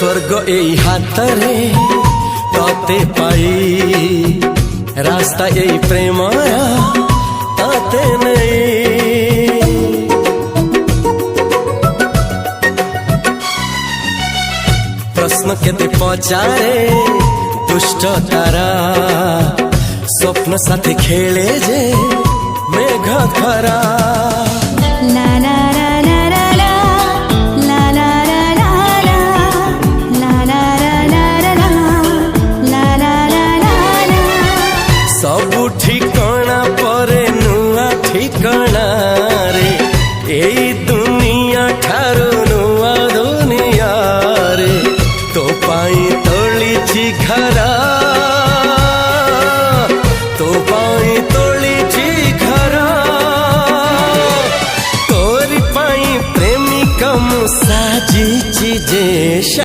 स्वर्ग एई हातरे तते पाई रास्ता एई प्रेमया तते नहीं। प्रश्न केते पचारे दुष्ट तारा स्वप्न साथी खेले जे मेघ खरा। ला ला ला ला ला ला ला ला ला ला ला ला ला ला। सबु ठिकाना परे नुआ ठिकाना रे एई दुनिया ठारू नुआ दुनिया रे। तो पाई तोलिछि घरा तो पाई तोलिछि घरा तोरी पाई प्रेमिका मु साजिछि जे।